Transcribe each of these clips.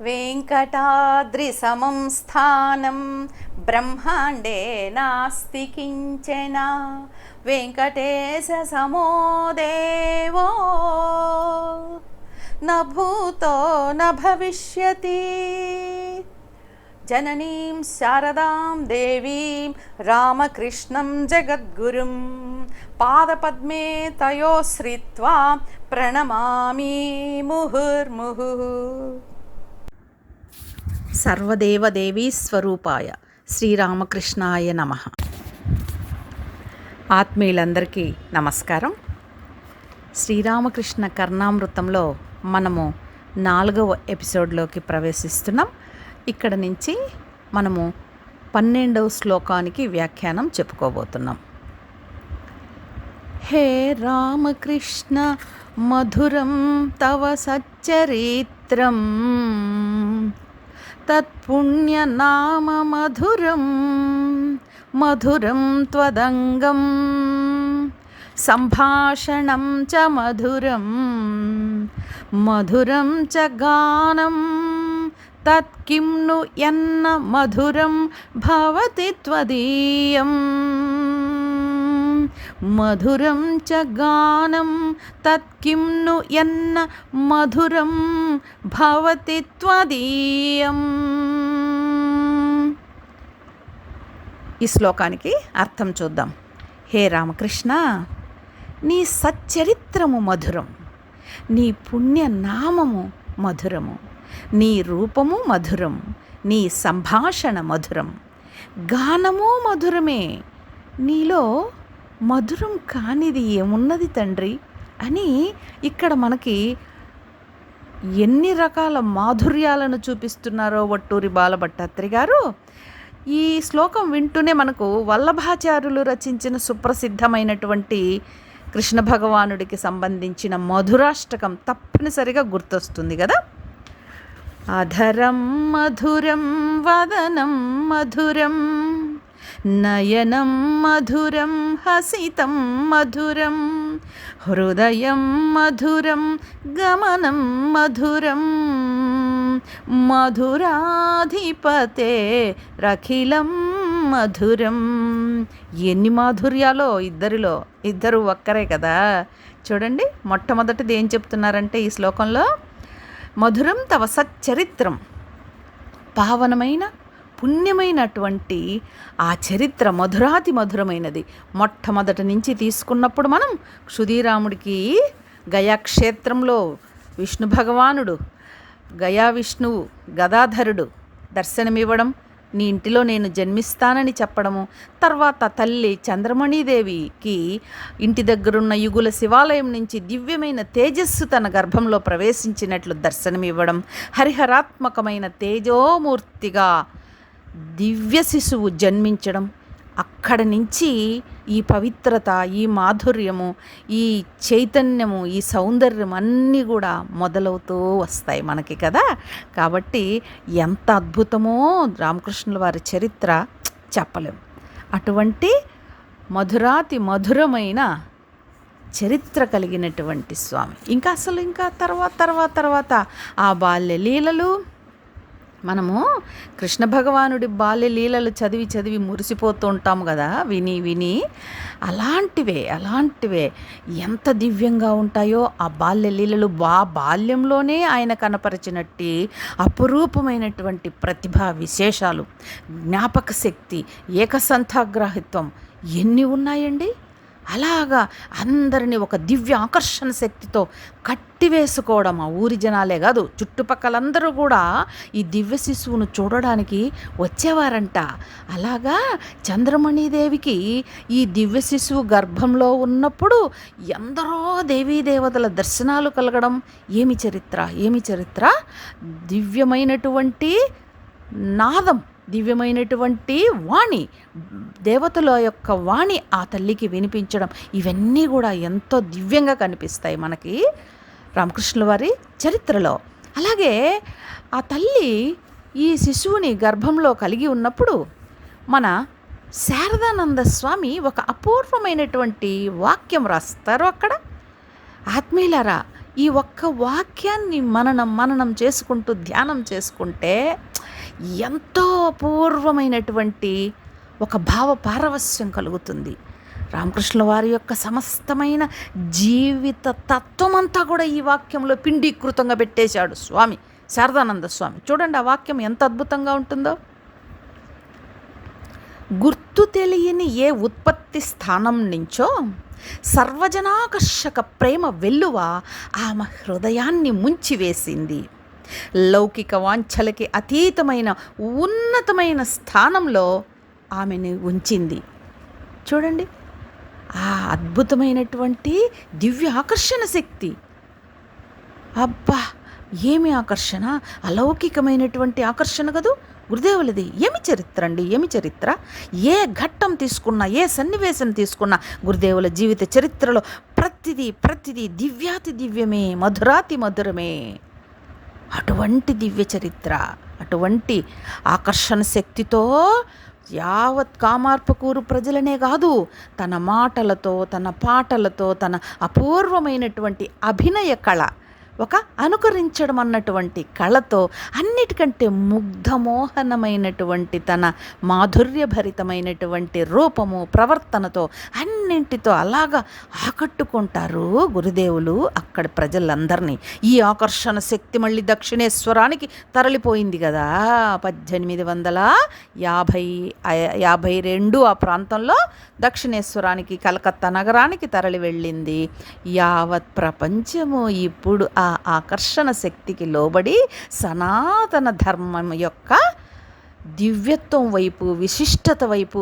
వెంకటాద్రిసమం స్థానం బ్రహ్మాండే నాస్తి కించన వెంకటేశ సమో దేవో న భూతో న భవిష్యతి. జననీం శారదాం దేవీం రామకృష్ణం జగద్గురుం పాదపద్మే తయోశ్రిత్వా ప్రణమామి ముహుర్ముహుః. సర్వదేవదేవీ స్వరూపాయ శ్రీరామకృష్ణాయ నమః. ఆత్మీయులందరికీ నమస్కారం. శ్రీరామకృష్ణ కర్ణామృతంలో మనము 4వ ఎపిసోడ్లోకి ప్రవేశిస్తున్నాం. ఇక్కడ నుంచి మనము 12వ శ్లోకానికి వ్యాఖ్యానం చెప్పుకోబోతున్నాం. హే రామకృష్ణ మధురం తవ సచ్చరిత్రం తత్పుణ్యనామ మధురం మధురం త్వదంగం సంభాషణం చ మధురం మధురం చ గానం తత్కిం ను యన్న మధురం భవతి త్వదీయం మధురం చ గానం తత్కిం ను యన్న మధురం భవతి త్వదీయం. ఈ శ్లోకానికి అర్థం చూద్దాం. హే రామకృష్ణ, నీ సచ్చరిత్రము మధురం, నీ పుణ్యనామము మధురము, నీ రూపము మధురం, నీ సంభాషణ మధురం, గానము మధురమే. నీలో మధురం కానిది ఏమున్నది తండ్రి అని ఇక్కడ మనకి ఎన్ని రకాల మాధుర్యాలను చూపిస్తున్నారో వట్టూరి బాలభట్టాత్రి గారు. ఈ శ్లోకం వింటూనే మనకు వల్లభాచార్యులు రచించిన సుప్రసిద్ధమైనటువంటి కృష్ణ భగవానుడికి సంబంధించిన మధురాష్టకం తప్పనిసరిగా గుర్తొస్తుంది కదా. అధరం మధురం వదనం మధురం నయనం మధురం హసితం మధురం హృదయం మధురం గమనం మధురం మధురాధిపతే రఖిలం మధురం. ఎన్ని మాధుర్యాలో ఇద్దరు ఒక్కరే కదా. చూడండి, మొట్టమొదటిది ఏం చెప్తున్నారంటే ఈ శ్లోకంలో, మధురం తవ సచ్చరిత్రం, పావనమైన పుణ్యమైనటువంటి ఆ చరిత్ర మధురాతి మధురమైనది. మొట్టమొదటి నుంచి తీసుకున్నప్పుడు మనం క్షుదీరాముడికి గయాక్షేత్రంలో విష్ణు భగవానుడు, గయా విష్ణువు గదాధరుడు దర్శనమివ్వడం, నీ ఇంటిలో నేను జన్మిస్తానని చెప్పడము, తర్వాత తల్లి చంద్రమణీదేవికి ఇంటి దగ్గరున్న యుగుల శివాలయం నుంచి దివ్యమైన తేజస్సు తన గర్భంలో ప్రవేశించినట్లు దర్శనమివ్వడం, హరిహరాత్మకమైన తేజోమూర్తిగా దివ్య శిశువు జన్మించడం, అక్కడ నుంచి ఈ పవిత్రత, ఈ మాధుర్యము, ఈ చైతన్యము, ఈ సౌందర్యం అన్నీ కూడా మొదలవుతూ వస్తాయి మనకి కదా. కాబట్టి ఎంత అద్భుతమో రామకృష్ణుల వారి చరిత్ర చెప్పలేము. అటువంటి మధురాతి మధురమైన చరిత్ర కలిగినటువంటి స్వామి. ఇంకా తర్వాత ఆ బాల్య లీలలు, మనము కృష్ణ భగవానుడి బాల్య లీలలు చదివి మురిసిపోతూ ఉంటాము కదా, విని అలాంటివే ఎంత దివ్యంగా ఉంటాయో ఆ బాల్య లీలలు. బాల్యంలోనే ఆయన కనపరిచినట్టి అపురూపమైనటువంటి ప్రతిభా విశేషాలు, జ్ఞాపక శక్తి, ఏకసంథాగ్రాహిత్వం ఎన్ని ఉన్నాయండి. అలాగా అందరినీ ఒక దివ్య ఆకర్షణ శక్తితో కట్టివేసుకోవడం. ఆ ఊరి జనాలే కాదు, చుట్టుపక్కలందరూ కూడా ఈ దివ్య శిశువును చూడడానికి వచ్చేవారంట. అలాగా చంద్రమణీదేవికి ఈ దివ్య శిశువు గర్భంలో ఉన్నప్పుడు ఎందరో దేవీదేవతల దర్శనాలు కలగడం. ఏమి చరిత్ర! దివ్యమైనటువంటి నాదం, దివ్యమైనటువంటి వాణి, దేవతల యొక్క వాణి ఆ తల్లికి వినిపించడం, ఇవన్నీ కూడా ఎంతో దివ్యంగా కనిపిస్తాయి మనకి రామకృష్ణుల వారి చరిత్రలో. అలాగే ఆ తల్లి ఈ శిశువుని గర్భంలో కలిగి ఉన్నప్పుడు మన శారదానంద స్వామి ఒక అపూర్వమైనటువంటి వాక్యం రాస్తారు అక్కడ. ఆత్మీయులారా, ఈ ఒక్క వాక్యాన్ని మననం చేసుకుంటూ ధ్యానం చేసుకుంటే ఎంతో అపూర్వమైనటువంటి ఒక భావ పారవస్యం కలుగుతుంది. రామకృష్ణుల వారి యొక్క సమస్తమైన జీవిత తత్వం అంతా కూడా ఈ వాక్యంలో పిండీకృతంగా పెట్టేశాడు స్వామి శారదానంద స్వామి. చూడండి ఆ వాక్యం ఎంత అద్భుతంగా ఉంటుందో. గుర్తు తెలియని ఏ ఉత్పత్తి స్థానం నుంచో సర్వజనాకర్షక ప్రేమ వెల్లువ ఆమె హృదయాన్ని ముంచివేసింది. లౌకిక వాంఛలకి అతీతమైన ఉన్నతమైన స్థానంలో ఆమెను ఉంచింది. చూడండి ఆ అద్భుతమైనటువంటి దివ్య ఆకర్షణ శక్తి. అబ్బా ఏమి ఆకర్షణ, అలౌకికమైనటువంటి ఆకర్షణ కదూ గురుదేవులది. ఏమి చరిత్ర అండి, ఏమి చరిత్ర. ఏ ఘట్టం తీసుకున్నా, ఏ సన్నివేశం తీసుకున్నా గురుదేవుల జీవిత చరిత్రలో ప్రతిదీ దివ్యాతి దివ్యమే, మధురాతి మధురమే. అటువంటి దివ్య చరిత్ర, అటువంటి ఆకర్షణ శక్తితో యావత్ కామార్పకూరు ప్రజలనే కాదు, తన మాటలతో, తన పాటలతో, తన అపూర్వమైనటువంటి అభినయ కళ, ఒక అనుకరించడం అన్నటువంటి కళతో, అన్నిటికంటే ముగ్ధమోహనమైనటువంటి తన మాధుర్యభరితమైనటువంటి రూపము, ప్రవర్తనతో, అన్నింటితో అలాగా ఆకట్టుకుంటారు గురుదేవులు అక్కడి ప్రజలందరినీ. ఈ ఆకర్షణ శక్తి మళ్ళీ దక్షిణేశ్వరానికి తరలిపోయింది కదా 1852 ఆ ప్రాంతంలో దక్షిణేశ్వరానికి, కలకత్తా నగరానికి తరలి వెళ్ళింది. యావత్ ప్రపంచము ఇప్పుడు ఆ ఆకర్షణ శక్తికి లోబడి సనాతన ధర్మం యొక్క దివ్యత్వం వైపు, విశిష్టత వైపు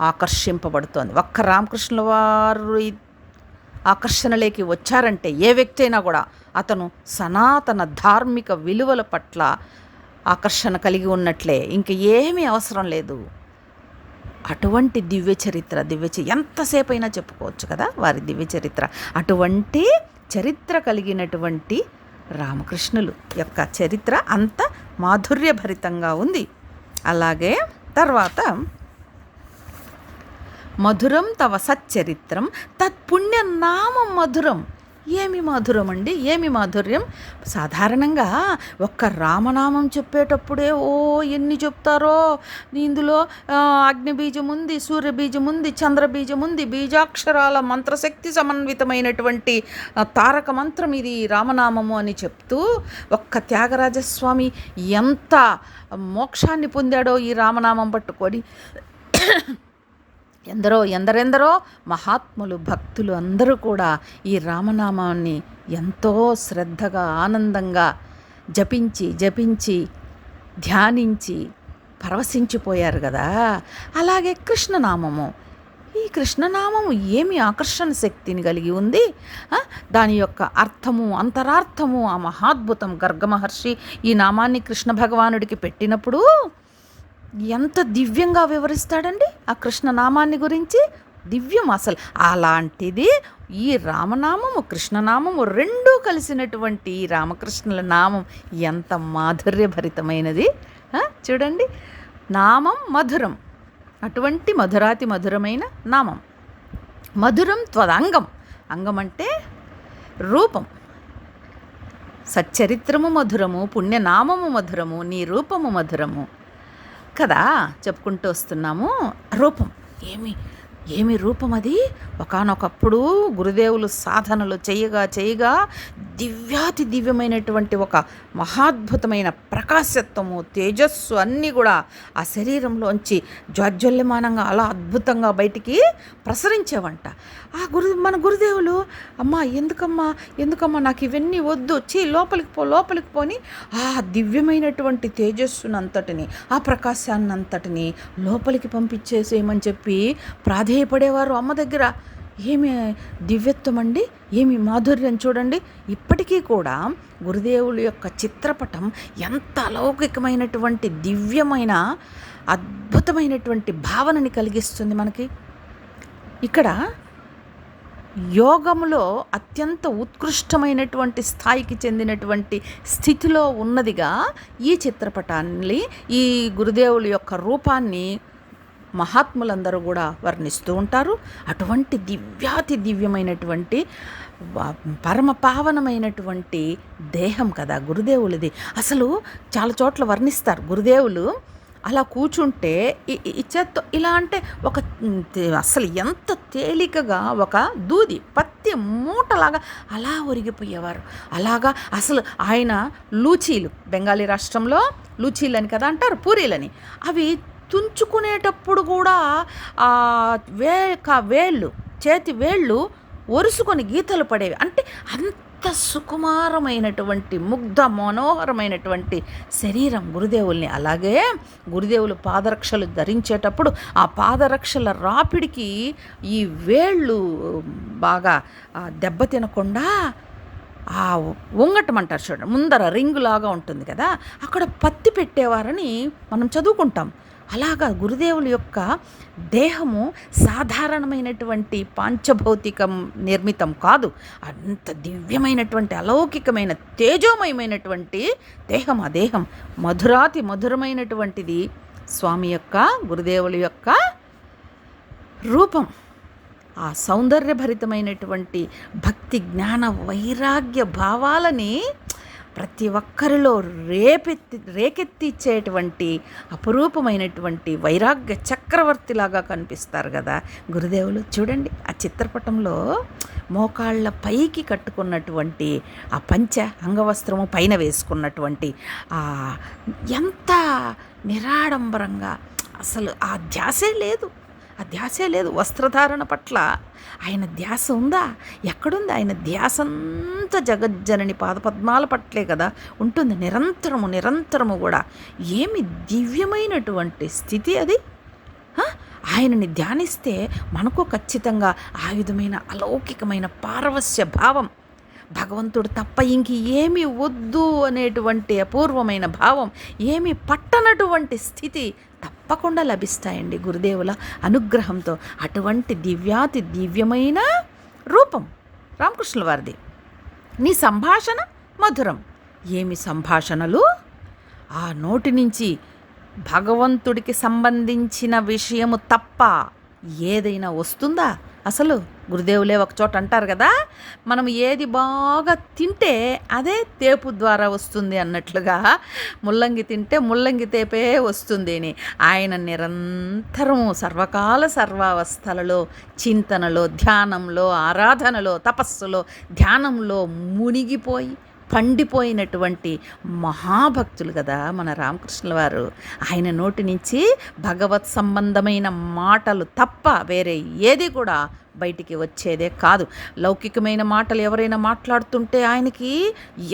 ఆకర్షింపబడుతోంది. ఒక్క రామకృష్ణుల వారు ఆకర్షణలోకి వచ్చారంటే ఏ వ్యక్తి అయినా కూడా అతను సనాతన ధార్మిక విలువల పట్ల ఆకర్షణ కలిగి ఉన్నట్లే, ఇంక ఏమీ అవసరం లేదు. అటువంటి దివ్య చరిత్ర ఎంతసేపు అయినా చెప్పుకోవచ్చు కదా వారి దివ్య చరిత్ర. అటువంటి చరిత్ర కలిగినటువంటి రామకృష్ణులు యొక్క చరిత్ర అంత మాధుర్యభరితంగా ఉంది. అలాగే తర్వాత మధురం తవ సచ్చరిత్రం తత్పుణ్యనామం మధురం. ఏమి మాధురం అండి, ఏమి మాధుర్యం. సాధారణంగా ఒక్క రామనామం చెప్పేటప్పుడే ఎన్ని చెప్తారో. ఇందులో అగ్నిబీజం ఉంది, సూర్యబీజం ఉంది, చంద్రబీజం ఉంది, బీజాక్షరాల మంత్రశక్తి సమన్వితమైనటువంటి తారక మంత్రం ఇది రామనామము అని చెప్తూ ఒక్క త్యాగరాజస్వామి ఎంత మోక్షాన్ని పొందాడో ఈ రామనామం పట్టుకొని. ఎందరెందరో మహాత్ములు, భక్తులు అందరూ కూడా ఈ రామనామాన్ని ఎంతో శ్రద్ధగా, ఆనందంగా జపించి ధ్యానించి పరవశించిపోయారు కదా. అలాగే కృష్ణనామము, ఈ కృష్ణనామము ఏమి ఆకర్షణ శక్తిని కలిగి ఉంది. దాని యొక్క అర్థము, అంతరార్థము, ఆ మహాద్భుతం. గర్గ మహర్షి ఈ నామాన్ని కృష్ణ భగవానుడికి పెట్టినప్పుడు ఎంత దివ్యంగా వివరిస్తాడండి ఆ కృష్ణనామాన్ని గురించి. దివ్యం అసలు. అలాంటిది ఈ రామనామము, కృష్ణనామము రెండూ కలిసినటువంటి ఈ రామకృష్ణుల నామం ఎంత మాధుర్యభరితమైనది. చూడండి, నామం మధురం, అటువంటి మధురాతి మధురమైన నామం. మధురం త్వదంగం, అంగం అంటే రూపం. సచ్చరిత్రము మధురము, పుణ్యనామము మధురము, నీ రూపము మధురము కదా చెప్పుకుంటూ వస్తున్నాము. రూపం ఏమి రూపం అది. ఒకానొకప్పుడు గురుదేవులు సాధనలు చేయగా దివ్యాతి దివ్యమైనటువంటి ఒక మహాద్భుతమైన ప్రకాశత్వము, తేజస్సు అన్నీ కూడా ఆ శరీరంలోంచి జ్వాజ్వల్యమానంగా అలా అద్భుతంగా బయటికి ప్రసరించేవంట. మన గురుదేవులు ఎందుకమ్మా నాకు ఇవన్నీ వద్దు, లోపలికి పోని ఆ దివ్యమైనటువంటి తేజస్సునంతటిని, ఆ ప్రకాశాన్నంతటిని లోపలికి పంపించేసేయమని చెప్పి ప్రాధేయపడేవారు అమ్మ దగ్గర. ఏమి దివ్యత్వం అండి, ఏమి మాధుర్యం చూడండి. ఇప్పటికీ కూడా గురుదేవుల యొక్క చిత్రపటం ఎంత అలౌకికమైనటువంటి దివ్యమైన అద్భుతమైనటువంటి భావనని కలిగిస్తుంది మనకి. ఇక్కడ యోగములో అత్యంత ఉత్కృష్టమైనటువంటి స్థాయికి చెందినటువంటి స్థితిలో ఉన్నదిగా ఈ చిత్రపటాన్ని, ఈ గురుదేవుల యొక్క రూపాన్ని మహాత్ములందరూ కూడా వర్ణిస్తూ ఉంటారు. అటువంటి దివ్యాతి దివ్యమైనటువంటి పరమ పావనమైనటువంటి దేహం కదా గురుదేవులది. అసలు చాలా చోట్ల వర్ణిస్తారు గురుదేవులు అలా కూర్చుంటే ఈ చేత్తో ఇలా అంటే ఒక అసలు ఎంత తేలికగా ఒక దూది పత్తి మూటలాగా అలా ఒరిగిపోయేవారు. అలాగా అసలు ఆయన లూచీలు, బెంగాలీ రాష్ట్రంలో లూచీలు అని కదా అంటారు, పూరీలని, అవి తుంచుకునేటప్పుడు కూడా వేళ్ళు, చేతి వేళ్ళు ఒరుసుకొని గీతలు పడేవి. అంటే అంత సుకుమారమైనటువంటి ముగ్ధ మనోహరమైనటువంటి శరీరం గురుదేవుల్ని. అలాగే గురుదేవులు పాదరక్షలు ధరించేటప్పుడు ఆ పాదరక్షల రాపిడికి ఈ వేళ్ళు బాగా దెబ్బతినకుండా ఆ వంగటమంటారు చూడండి, ముందర రింగులాగా ఉంటుంది కదా, అక్కడ పత్తి పెట్టేవారని మనం చదువుకుంటాం. అలాగా గురుదేవుల యొక్క దేహము సాధారణమైనటువంటి పాంచభౌతికం నిర్మితం కాదు, అంత దివ్యమైనటువంటి అలౌకికమైన తేజోమయమైనటువంటి దేహం. ఆ దేహం మధురాతి మధురమైనటువంటిది స్వామి యొక్క, గురుదేవుల యొక్క రూపం. ఆ సౌందర్యభరితమైనటువంటి భక్తి జ్ఞాన వైరాగ్య భావాలని ప్రతి ఒక్కరిలో రేకెత్తిచ్చేటువంటి అపురూపమైనటువంటి వైరాగ్య చక్రవర్తిలాగా కనిపిస్తారు కదా గురుదేవులు. చూడండి ఆ చిత్రపటంలో మోకాళ్ళ పైకి కట్టుకున్నటువంటి ఆ పంచ అంగవస్త్రము పైన వేసుకున్నటువంటి ఎంత నిరాడంబరంగా, అసలు ఆ ధ్యాసే లేదు, ఆ ధ్యాసే లేదు. వస్త్రధారణ పట్ల ఆయన ధ్యాస ఉందా? ఎక్కడుంది ఆయన ధ్యాస? అంతా జగజ్జనని పాదపద్మాల పట్లే కదా ఉంటుంది నిరంతరము కూడా. ఏమి దివ్యమైనటువంటి స్థితి అది! ఆయనని ధ్యానిస్తే మనకు ఖచ్చితంగా ఆ విధమైన అలౌకికమైన పారవస్య భావం, భగవంతుడు తప్ప ఇంక ఏమీ వద్దు అనేటువంటి అపూర్వమైన భావం, ఏమీ పట్టనటువంటి స్థితి తప్పకుండా లభిస్తాయండి గురుదేవుల అనుగ్రహంతో. అటువంటి దివ్యాతి దివ్యమైన రూపం రామకృష్ణుల వారిది. నీ సంభాషణ మధురం. ఏమి సంభాషణలు! ఆ నోటి నుంచి భగవంతుడికి సంబంధించిన విషయము తప్ప ఏదైనా వస్తుందా అసలు? గురుదేవులే ఒక చోట అంటారు కదా, మనం ఏది బాగా తింటే అదే తేపు ద్వారా వస్తుంది అన్నట్లుగా, ముల్లంగి తింటే ముల్లంగి తేపే వస్తుంది అని. ఆయన నిరంతరము సర్వకాల సర్వావస్థలలో చింతనలో, ధ్యానంలో, ఆరాధనలో, తపస్సులో, ధ్యానంలో మునిగిపోయి పండిపోయినటువంటి మహాభక్తులు కదా మన రామకృష్ణుల వారు. ఆయన నోటి నుంచి భగవత్ సంబంధమైన మాటలు తప్ప వేరే ఏది కూడా బయటికి వచ్చేదే కాదు. లౌకికమైన మాటలు ఎవరైనా మాట్లాడుతుంటే ఆయనకి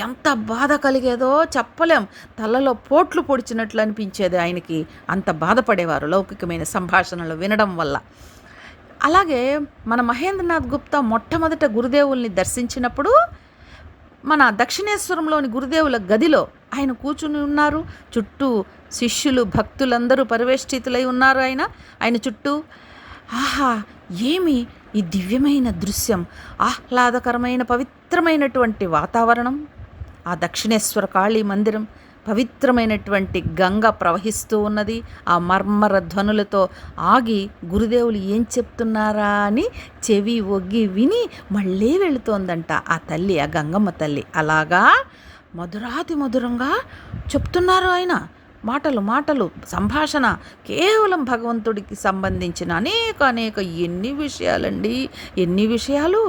ఎంత బాధ కలిగేదో చెప్పలేం. తలలో పోట్లు పొడిచినట్లు అనిపించేది ఆయనకి, అంత బాధపడేవారు లౌకికమైన సంభాషణలు వినడం వల్ల. అలాగే మన మహేంద్రనాథ్ గుప్తా మొట్టమొదట గురుదేవుల్ని దర్శించినప్పుడు మన దక్షిణేశ్వరంలోని గురుదేవుల గదిలో ఆయన కూర్చుని ఉన్నారు. చుట్టూ శిష్యులు, భక్తులందరూ పరివేష్టితులై ఉన్నారు ఆయన చుట్టూ. ఆహా, ఏమి ఈ దివ్యమైన దృశ్యం! ఆహ్లాదకరమైన పవిత్రమైనటువంటి వాతావరణం. ఆ దక్షిణేశ్వర కాళీ మందిరం, పవిత్రమైనటువంటి గంగ ప్రవహిస్తూ ఉన్నది. ఆ మర్మర ధ్వనులతో ఆగి గురుదేవులు ఏం చెప్తున్నారా అని చెవి ఒగ్గి విని మళ్ళీ వెళుతోందంట ఆ తల్లి, ఆ గంగమ్మ తల్లి. అలాగా మధురాతి మధురంగా చెప్తున్నారు ఆయన. మాటలు సంభాషణ కేవలం భగవంతుడికి సంబంధించిన అనేక ఎన్ని విషయాలండి, ఎన్ని విషయాలు.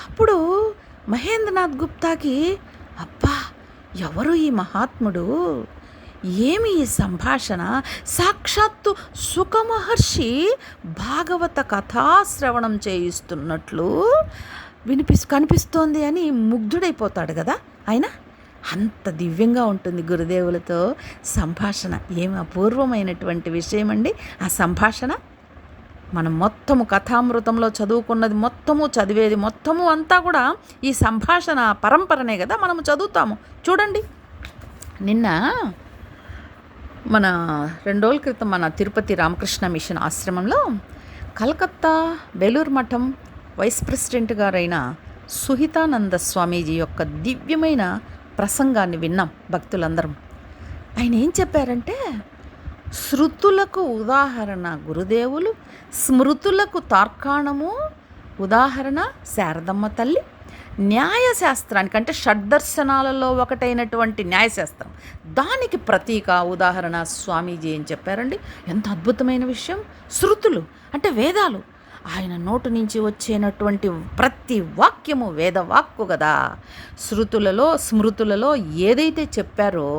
అప్పుడు మహేంద్రనాథ్ గుప్తాకి అబ్బా, ఎవరు ఈ మహాత్ముడు, ఏమి ఈ సంభాషణ, సాక్షాత్తు సుఖమహర్షి భాగవత కథాశ్రవణం చేయిస్తున్నట్లు కనిపిస్తోంది అని ముగ్ధుడైపోతాడు కదా ఆయన. అంత దివ్యంగా ఉంటుంది గురుదేవులతో సంభాషణ. ఏమి అపూర్వమైనటువంటి విషయం అండి ఆ సంభాషణ. మనం మొత్తము కథామృతంలో చదువుకున్నది మొత్తము, చదివేది మొత్తము అంతా కూడా ఈ సంభాషణ పరంపరనే కదా మనము చదువుతాము. చూడండి, నిన్న మన 2 రోజుల క్రితం మన తిరుపతి రామకృష్ణ మిషన్ ఆశ్రమంలో కలకత్తా బేలూరు మఠం వైస్ ప్రెసిడెంట్ గారైన సుహితానంద స్వామీజీ యొక్క దివ్యమైన ప్రసంగాన్ని విన్నాం భక్తులందరం. ఆయన ఏం చెప్పారంటే, శృతులకు ఉదాహరణ గురుదేవులు, స్మృతులకు తార్కాణము ఉదాహరణ శారదమ్మ తల్లి, న్యాయశాస్త్రానికి, అంటే షడ్దర్శనాలలో ఒకటైనటువంటి న్యాయశాస్త్రం, దానికి ప్రతీక ఉదాహరణ స్వామీజీ ఏం చెప్పారండి? ఎంత అద్భుతమైన విషయం! శృతులు అంటే వేదాలు, ఆయన నోటు నుంచి వచ్చేటటువంటి ప్రతి వాక్యము వేదవాక్కు కదా. శృతులలో స్మృతులలో ఏదైతే చెప్పారో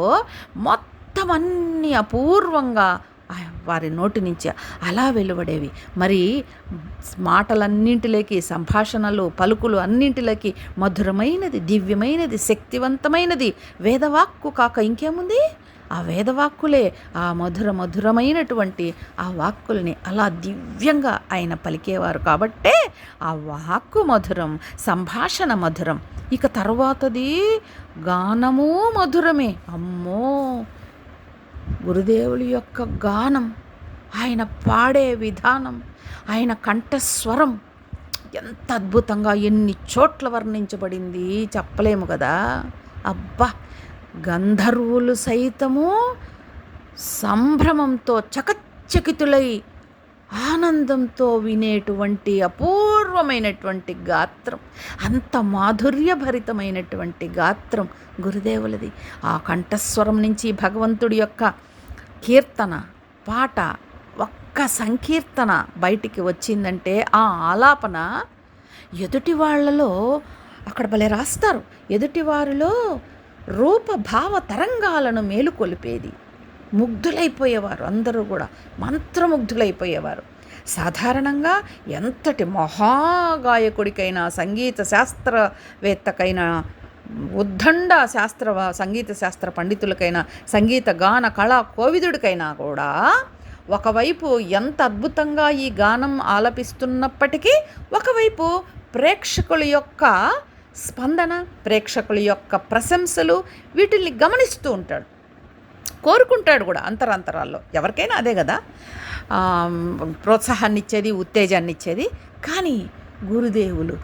మొత్తం అన్నీ అపూర్వంగా వారి నోటి నుంచి అలా వెలువడేవి. మరి మాటలన్నింటిలోకి, సంభాషణలు పలుకులు అన్నింటిలోకి మధురమైనది, దివ్యమైనది, శక్తివంతమైనది వేదవాక్కు కాక ఇంకేముంది? ఆ వేదవాక్కులే, ఆ మధురమైనటువంటి ఆ వాక్కుల్ని అలా దివ్యంగా ఆయన పలికేవారు కాబట్టే ఆ వాక్కు మధురం, సంభాషణ మధురం. ఇక తర్వాతది గానము మధురమే. అమ్మో, గురుదేవుల యొక్క గానం, ఆయన పాడే విధానం, ఆయన కంఠస్వరం ఎంత అద్భుతంగా ఎన్ని చోట్ల వర్ణించబడింది చెప్పలేము కదా. అబ్బా, గంధర్వులు సైతము సంభ్రమంతో చకచకితులై ఆనందంతో వినేటువంటి అపూర్వమైనటువంటి గాత్రం, అంత మాధుర్యభరితమైనటువంటి గాత్రం గురుదేవులది. ఆ కంఠస్వరం నుంచి భగవంతుడి యొక్క కీర్తన, పాట, ఒక్క సంకీర్తన బయటికి వచ్చిందంటే ఆ ఆలాపన ఎదుటి వాళ్ళలో, అక్కడ భలే రాస్తారు, ఎదుటివారిలో రూపభావ తరంగాలను మేలుకొలిపేది. ముగ్ధులైపోయేవారు, అందరూ కూడా మంత్రముగ్ధులైపోయేవారు. సాధారణంగా ఎంతటి మహాగాయకుడికైనా, సంగీత శాస్త్రవేత్తకైనా, ఉద్దండ సంగీత శాస్త్ర పండితులకైనా, సంగీత గాన కళా కోవిదుడికైనా కూడా ఒకవైపు ఎంత అద్భుతంగా ఈ గానం ఆలపిస్తున్నప్పటికీ ఒకవైపు ప్రేక్షకుల యొక్క స్పందన, ప్రేక్షకుల యొక్క ప్రశంసలు, వీటిని గమనిస్తూ ఉంటాడు, కోరుకుంటాడు కూడా అంతరాంతరాల్లో. ఎవరికైనా అదే కదా, ప్రోత్సాహాన్ని ఇచ్చేది, ఉత్తేజాన్ని ఇచ్చేది. కానీ గురుదేవులు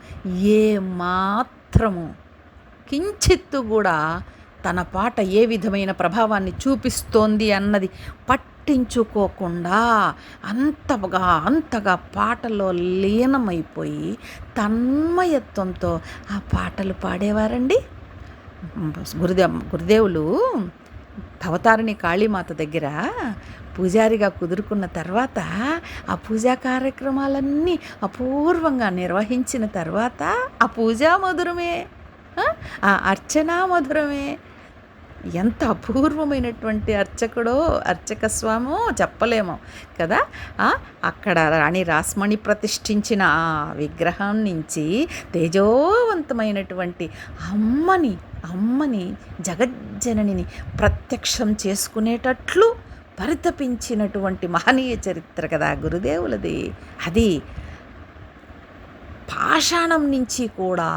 ఏ మాత్రము కించిత్తు కూడా తన పాట ఏ విధమైన ప్రభావాన్ని చూపిస్తోంది అన్నది పట్టించుకోకుండా అంతగా పాటలో లీనమైపోయి తన్మయత్వంతో ఆ పాటలు పాడేవారండి. గురుదేవులు భవతారిణి కాళీమాత దగ్గర పూజారిగా కుదురుకున్న తర్వాత ఆ పూజా కార్యక్రమాలన్నీ అపూర్వంగా నిర్వహించిన తర్వాత ఆ పూజా మధురమే, ఆ అర్చన మధురమే. ఎంత అపూర్వమైనటువంటి అర్చకుడో, అర్చక స్వామో చెప్పలేమో కదా. అక్కడ రాణి రాస్మణి ప్రతిష్ఠించిన ఆ విగ్రహం నుంచి తేజోవంతమైనటువంటి అమ్మని జగజ్జననిని ప్రత్యక్షం చేసుకునేటట్లు పరితపించినటువంటి మహనీయ చరిత్ర కదా గురుదేవులది. అది పాషాణం నుంచి కూడా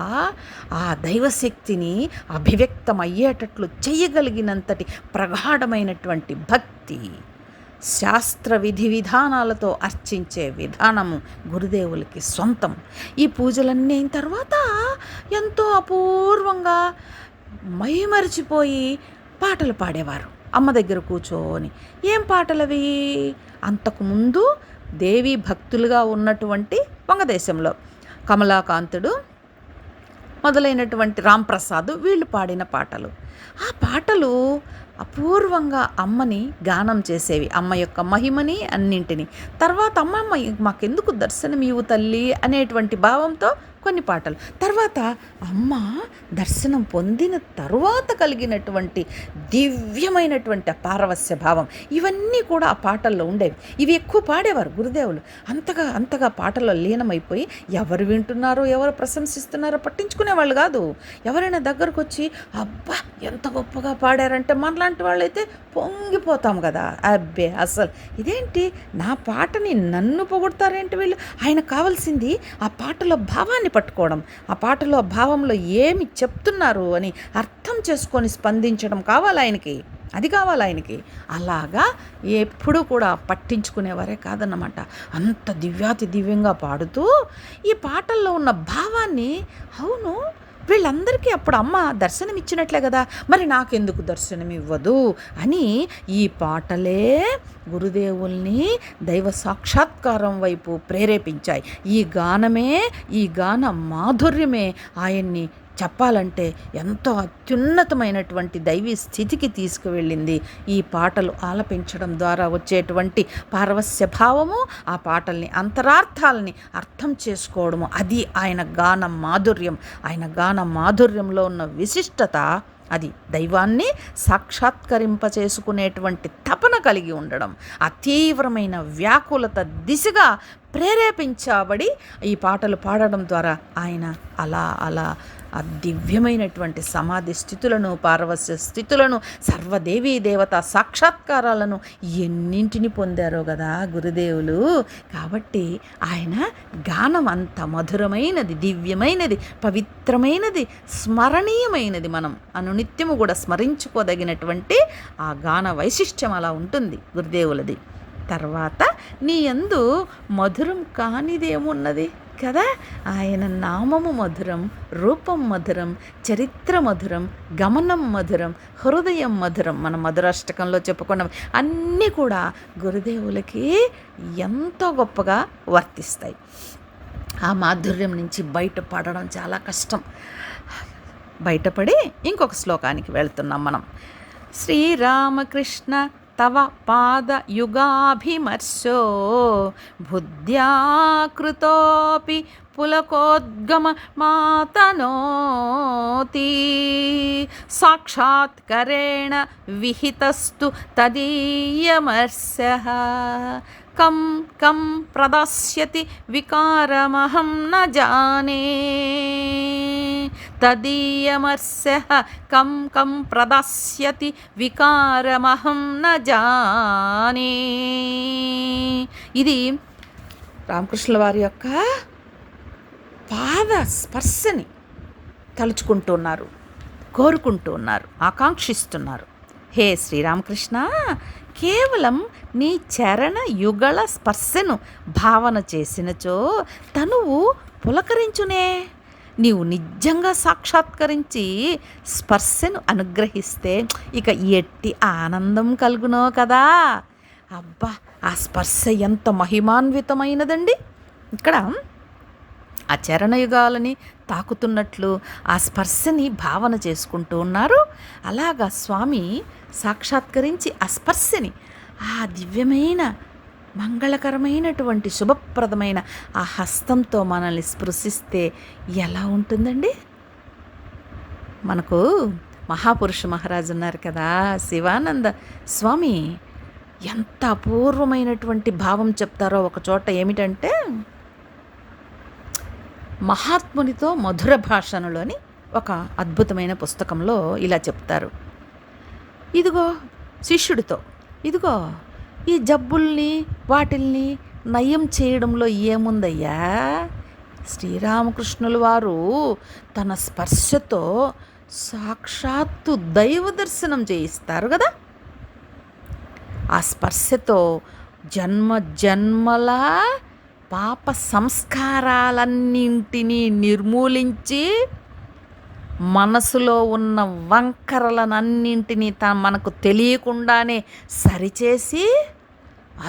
ఆ దైవశక్తిని అభివ్యక్తమయ్యేటట్లు చేయగలిగినంతటి ప్రగాఢమైనటువంటి భక్తి, శాస్త్ర విధి విధానాలతో అర్చించే విధానము గురుదేవులకి సొంతం. ఈ పూజలన్నీ అయిన తర్వాత ఎంతో అపూర్వంగా మైమరిచిపోయి పాటలు పాడేవారు అమ్మ దగ్గర కూర్చొని. ఏం పాటలవి? అంతకుముందు దేవీ భక్తులుగా ఉన్నటువంటి వంగదేశంలో కమలాకాంతుడు మొదలైనటువంటి రాంప్రసాద్ వీళ్ళు పాడిన పాటలు. ఆ పాటలు అపూర్వంగా అమ్మని గానం చేసేవి, అమ్మ యొక్క మహిమని అన్నింటినీ. తర్వాత అమ్మ మాకెందుకు దర్శనమివ్వు తల్లి అనేటువంటి భావంతో కొన్ని పాటలు. తర్వాత అమ్మ దర్శనం పొందిన తరువాత కలిగినటువంటి దివ్యమైనటువంటి పారవస్య భావం, ఇవన్నీ కూడా ఆ పాటల్లో ఉండేవి. ఇవి ఎక్కువ పాడేవారు గురుదేవులు. అంతగా పాటల్లో లీనమైపోయి ఎవరు వింటున్నారో, ఎవరు ప్రశంసిస్తున్నారో పట్టించుకునేవాళ్ళు కాదు. ఎవరైనా దగ్గరకు వచ్చి అబ్బా ఎంత గొప్పగా పాడారంటే మనలాంటి వాళ్ళైతే పొంగిపోతాం కదా. అబ్బే అసలు ఇదేంటి, నా పాటని నన్ను పొగుడతారేంటి వీళ్ళు? ఆయన కావాల్సింది ఆ పాటలో భావాన్ని పట్టుకోవడం, ఆ పాటలో భావంలో ఏమి చెప్తున్నారు అని అర్థం చేసుకొని స్పందించడం కావాలి ఆయనకి. అది కావాలి ఆయనకి. అలాగా ఎప్పుడూ కూడా పట్టించుకునేవారే కాదన్నమాట. అంత దివ్యాతి దివ్యంగా పాడుతూ ఈ పాటల్లో ఉన్న భావాన్ని, అవును వీళ్ళందరికీ అప్పుడు అమ్మ దర్శనం ఇచ్చినట్లే కదా, మరి నాకెందుకు దర్శనం ఇవ్వదు అని ఈ పాటలే గురుదేవుల్ని దైవ సాక్షాత్కారం వైపు ప్రేరేపించాయి. ఈ గాన మాధుర్యమే ఆయన్ని చెప్పాలంటే ఎంతో అత్యున్నతమైనటువంటి దైవీ స్థితికి తీసుకువెళ్ళింది ఈ పాటలు ఆలపించడం ద్వారా వచ్చేటువంటి పారవస్య భావము, ఆ పాటల్ని అంతరార్థాలని అర్థం చేసుకోవడము, అది ఆయన గాన మాధుర్యం. ఆయన గాన మాధుర్యంలో ఉన్న విశిష్టత అది దైవాన్ని సాక్షాత్కరింపచేసుకునేటువంటి తపన కలిగి ఉండడం, ఆ తీవ్రమైన వ్యాకులత దిశగా ప్రేరేపించబడి ఈ పాటలు పాడడం ద్వారా ఆయన అలా అలా ఆ దివ్యమైనటువంటి సమాధి స్థితులను, పారవస్య స్థితులను, సర్వదేవీ దేవత సాక్షాత్కారాలను ఎన్నింటిని పొందారో కదా గురుదేవులు. కాబట్టి ఆయన గానం అంత మధురమైనది, దివ్యమైనది, పవిత్రమైనది, స్మరణీయమైనది. మనం అనునిత్యము కూడా స్మరించుకోదగినటువంటి ఆ గాన వైశిష్ట్యం అలా ఉంటుంది గురుదేవులది. తర్వాత నీ యందు మధురం కానిదేమున్నది కదా. ఆయన నామము మధురం, రూపం మధురం, చరిత్ర మధురం, గమనం మధురం, హృదయం మధురం. మన మధురాష్టకంలో చెప్పుకున్నవి అన్నీ కూడా గురుదేవులకి ఎంతో గొప్పగా వర్తిస్తాయి. ఆ మాధుర్యం నుంచి బయటపడడం చాలా కష్టం. బయటపడి ఇంకొక శ్లోకానికి వెళ్తున్నాం మనం. శ్రీరామకృష్ణ తవ పాదయుగాభిమర్శో బుద్ధ్యా కృతోపి పులకోద్గమ మాతనోతి సాక్షాత్కరేణ విహితస్తు తదీయమర్శః కం కం ప్రదస్యతి వికారమహం న జానే తదీయమర్శః కం కం ప్రదస్యతి వికారమహం న జానే. ఇది రామకృష్ణుల వారి యొక్క పాద స్పర్శని తలుచుకుంటున్నారు, కోరుకుంటూ ఉన్నారు, ఆకాంక్షిస్తున్నారు. హే శ్రీరామకృష్ణ, కేవలం నీ చరణ యుగళ స్పర్శను భావన చేసినచో తనువు పులకరించునే. నీవు నిజంగా సాక్షాత్కరించి స్పర్శను అనుగ్రహిస్తే ఇక ఎట్టి ఆనందం కలుగునో కదా. అబ్బా, ఆ స్పర్శ ఎంత మహిమాన్వితమైనదండి. ఇక్కడ ఆ చరణయుగాలని తాకుతున్నట్లు ఆ స్పర్శని భావన చేసుకుంటూ ఉన్నారు. అలాగా స్వామి సాక్షాత్కరించి ఆ స్పర్శని, ఆ దివ్యమైన మంగళకరమైనటువంటి శుభప్రదమైన ఆ హస్తంతో మనల్ని స్పృశిస్తే ఎలా ఉంటుందండి. మనకు మహాపురుష మహారాజు ఉన్నారు కదా, శివానంద స్వామి, ఎంత అపూర్వమైనటువంటి భావం చెప్తారో ఒక చోట. ఏమిటంటే, మహాత్మునితో మధుర భాషణలోని ఒక అద్భుతమైన పుస్తకంలో ఇలా చెప్తారు. ఇదిగో శిష్యుడితో, ఇదిగో ఈ జబ్బుల్ని వాటిల్ని నయం చేయడంలో ఏముందయ్యా, శ్రీరామకృష్ణుల వారు తన స్పర్శతో సాక్షాత్తు దైవ దర్శనం చేయిస్తారు కదా. ఆ స్పర్శతో జన్మ జన్మల పాప సంస్కారాలన్నింటినీ నిర్మూలించి మనసులో ఉన్న వంకరలనన్నింటినీ మనకు తెలియకుండానే సరిచేసి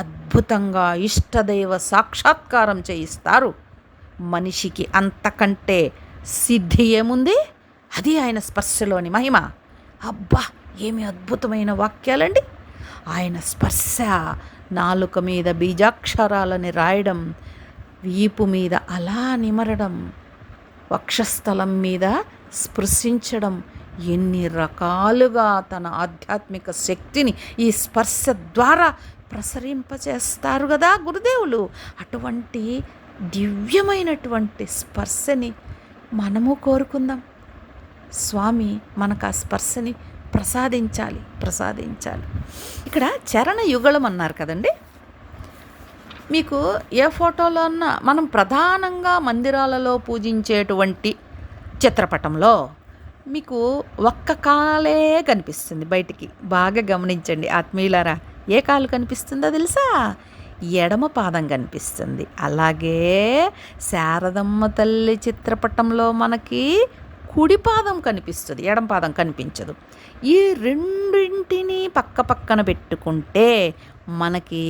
అద్భుతంగా ఇష్టదైవ సాక్షాత్కారం చేయిస్తారు. మనిషికి అంతకంటే సిద్ధి ఏముంది? అది ఆయన స్పర్శలోని మహిమ. అబ్బా, ఏమి అద్భుతమైన వాక్యాలండి. ఆయన స్పర్శ నాలుక మీద బీజాక్షరాలని రాయడం, వీపు మీద అలా నిమరడం, వక్షస్థలం మీద స్పృశించడం, ఎన్ని రకాలుగా తన ఆధ్యాత్మిక శక్తిని ఈ స్పర్శ ద్వారా ప్రసరింపచేస్తారు కదా గురుదేవులు. అటువంటి దివ్యమైనటువంటి స్పర్శని మనము కోరుకుందాం. స్వామి మనకు ఆ స్పర్శని ప్రసాదించాలి. ఇక్కడ చరణ యుగళం అన్నారు కదండి. మీకు ఏ ఫోటోలో అన్నా మనం ప్రధానంగా మందిరాలలో పూజించేటువంటి చిత్రపటంలో మీకు ఒక్క కాలే కనిపిస్తుంది బయటికి. బాగా గమనించండి ఆత్మీయులారా. ఏ కాలు కనిపిస్తుందో తెలుసా? ఎడమ పాదం కనిపిస్తుంది. అలాగే శారదమ్మ తల్లి చిత్రపటంలో మనకి కుడి పాదం కనిపిస్తుంది, ఎడమ పాదం కనిపించదు. ఈ రెండింటిని పక్క పక్కన పెట్టుకుంటే మనకి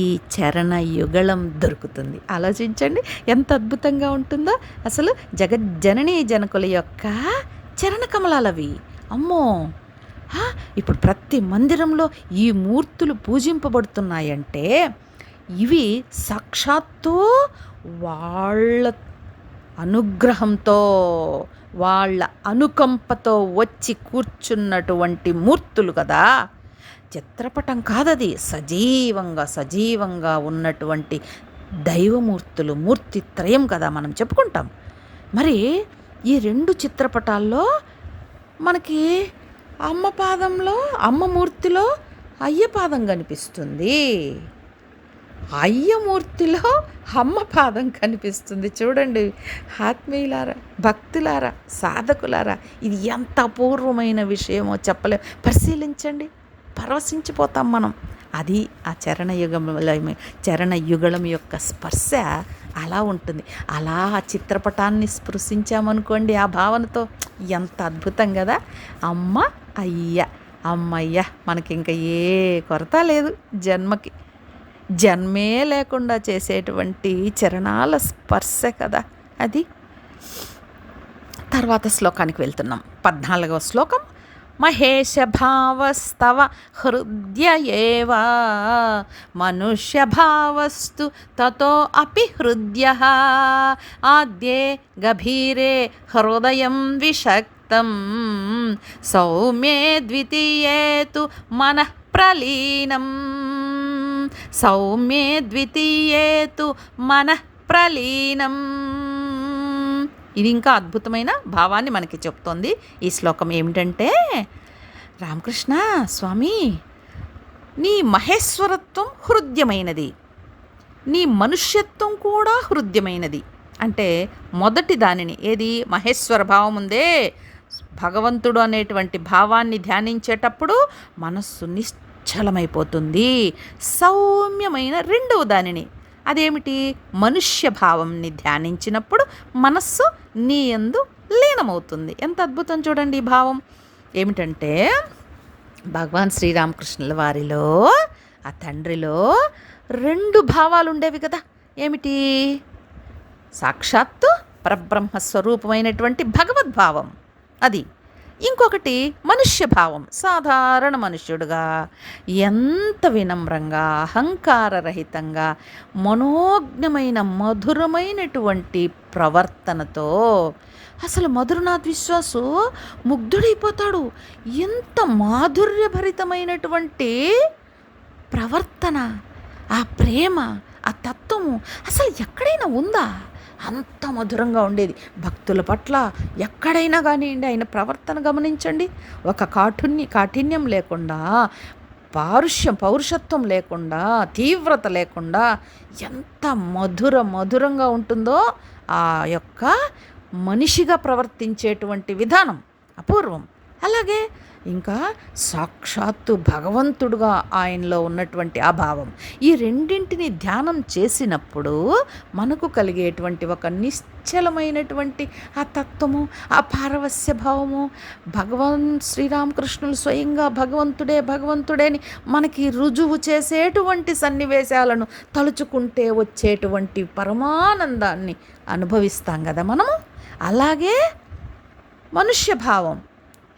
ఈ చరణ యుగళం దొరుకుతుంది. ఆలోచించండి ఎంత అద్భుతంగా ఉంటుందో. అసలు జగజ్జననీ జనకుల యొక్క చరణ కమలాలవి. అమ్మో, ఇప్పుడు ప్రతి మందిరంలో ఈ మూర్తులు పూజింపబడుతున్నాయంటే ఇవి సాక్షాత్తు వాళ్ళ అనుగ్రహంతో, వాళ్ళ అనుకంపతో వచ్చి కూర్చున్నటువంటి మూర్తులు కదా. చిత్రపటం కాదది, సజీవంగా ఉన్నటువంటి దైవమూర్తులు, మూర్తిత్రయం కదా మనం చెప్పుకుంటాం. మరి ఈ 2 చిత్రపటాల్లో మనకి అమ్మ పాదంలో, అమ్మ మూర్తిలో అయ్య పాదం కనిపిస్తుంది, అయ్యమూర్తిలో అమ్మ పాదం కనిపిస్తుంది. చూడండి ఆత్మీయులారా, భక్తులారా, సాధకులారా, ఇది ఎంత అపూర్వమైన విషయమో చెప్పలే. పరిశీలించండి, పరవశించిపోతాం మనం. అది ఆ చరణ యుగళం యొక్క స్పర్శ అలా ఉంటుంది. అలా ఆ చిత్రపటాన్ని స్పృశించామనుకోండి ఆ భావనతో, ఎంత అద్భుతం కదా. అమ్మ అయ్య, అమ్మయ్య, మనకి ఇంకా ఏ కొరత లేదు. జన్మే లేకుండా చేసేటువంటి చరణాల స్పర్శ కదా అది. తర్వాత శ్లోకానికి వెళ్తున్నాం. 14వ శ్లోకం. మహేశ భావస్తవ హృదయ ఏవ మనుష్య భావస్తు తతో అపి హృదయః ఆద్యే గభీరే హృదయం విషక్తం సౌమ్యే ద్వితీయే తు మనః ప్రలీనం సౌమ్యే ద్వితీయే తు మనః ప్రలీనం. ఇది ఇంకా అద్భుతమైన భావాన్ని మనకి చెప్తోంది ఈ శ్లోకం. ఏమిటంటే, రామకృష్ణ స్వామి, నీ మహేశ్వరత్వం హృద్యమైనది, నీ మనుష్యత్వం కూడా హృద్యమైనది. అంటే మొదటి దానిని, ఏది మహేశ్వర భావం ఉందే, భగవంతుడు అనేటువంటి భావాన్ని ధ్యానించేటప్పుడు మనస్సు నిశ్చలమైపోతుంది. సౌమ్యమైన రెండవ దానిని, అదేమిటి, మనుష్య భావంని ధ్యానించినప్పుడు మనస్సు నీ యందు లీనమవుతుంది. ఎంత అద్భుతం చూడండి ఈ భావం. ఏమిటంటే, భగవాన్ శ్రీరామకృష్ణుల వారిలో, ఆ తండ్రిలో 2 భావాలు ఉండేవి కదా. ఏమిటి, సాక్షాత్తు పరబ్రహ్మ స్వరూపమైనటువంటి భగవద్భావం అది. ఇంకొకటి మనుష్య భావం, సాధారణ మనుష్యుడుగా ఎంత వినమ్రంగా, అహంకారరహితంగా, మనోజ్ఞమైన మధురమైనటువంటి ప్రవర్తనతో, అసలు మధురనాథ్ విశ్వాసు ముగ్ధుడైపోతాడు. ఎంత మాధుర్యభరితమైనటువంటి ప్రవర్తన, ఆ ప్రేమ, ఆ తత్వము అసలు ఎక్కడైనా ఉందా? అంత మధురంగా ఉండేది. భక్తుల పట్ల ఎక్కడైనా కానివ్వండి ఆయన ప్రవర్తన గమనించండి. ఒక కాఠిన్యం లేకుండా, పౌరుషత్వం లేకుండా, తీవ్రత లేకుండా ఎంత మధురంగా ఉంటుందో ఆ యొక్క మనిషిగా ప్రవర్తించేటువంటి విధానం అపూర్వం. అలాగే ఇంకా సాక్షాత్తు భగవంతుడుగా ఆయనలో ఉన్నటువంటి ఆ భావం, ఈ రెండింటిని ధ్యానం చేసినప్పుడు మనకు కలిగేటువంటి ఒక నిశ్చలమైనటువంటి ఆ తత్వము, ఆ పారవస్య భావము, శ్రీరామకృష్ణులు స్వయంగా భగవంతుడేని మనకి రుజువు చేసేటువంటి సన్నివేశాలను తలుచుకుంటే వచ్చేటువంటి పరమానందాన్ని అనుభవిస్తాం కదా మనము. అలాగే మనుష్య భావం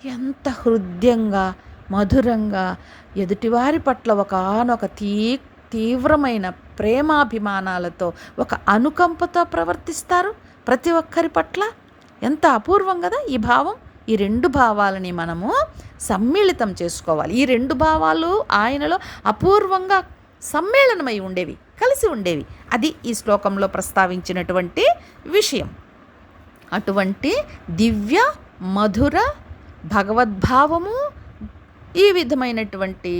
ఎంత హృదయంగా, మధురంగా, ఎదుటివారి పట్ల ఒకనొక తీవ్రమైన ప్రేమాభిమానాలతో, ఒక అనుకంపతో ప్రవర్తిస్తారు ప్రతి ఒక్కరి పట్ల. ఎంత అపూర్వం కదా ఈ భావం. ఈ 2 భావాలని మనము సమ్మిళితం చేసుకోవాలి. ఈ 2 భావాలు ఆయనలో అపూర్వంగా సమ్మేళనమై ఉండేవి, కలిసి ఉండేవి. అది ఈ శ్లోకంలో ప్రస్తావించినటువంటి విషయం. అటువంటి దివ్య మధుర భగవద్భావము, ఈ విధమైనటువంటి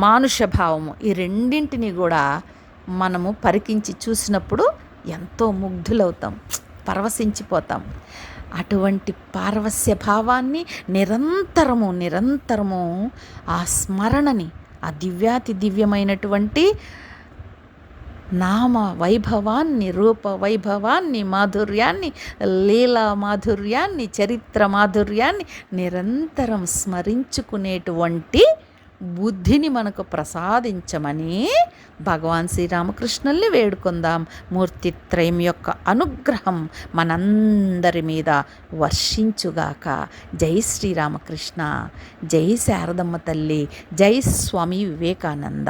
మానుష భావము, ఈ రెండింటిని కూడా మనము పరికించి చూసినప్పుడు ఎంతో ముగ్ధులవుతాం, పరవశించిపోతాం. అటువంటి పారవస్య భావాన్ని నిరంతరము ఆ స్మరణని, ఆ దివ్యాతి దివ్యమైనటువంటి నామ వైభవాన్ని, రూప వైభవాన్ని, మాధుర్యాన్ని, లీలా మాధుర్యాన్ని, చరిత్ర మాధుర్యాన్ని నిరంతరం స్మరించుకునేటువంటి బుద్ధిని మనకు ప్రసాదించమని భగవాన్ శ్రీరామకృష్ణుల్ని వేడుకుందాం. మూర్తిత్రయం యొక్క అనుగ్రహం మనందరి మీద వర్షించుగాక. జై శ్రీరామకృష్ణ, జై శారదమ్మ తల్లి, జై స్వామి వివేకానంద.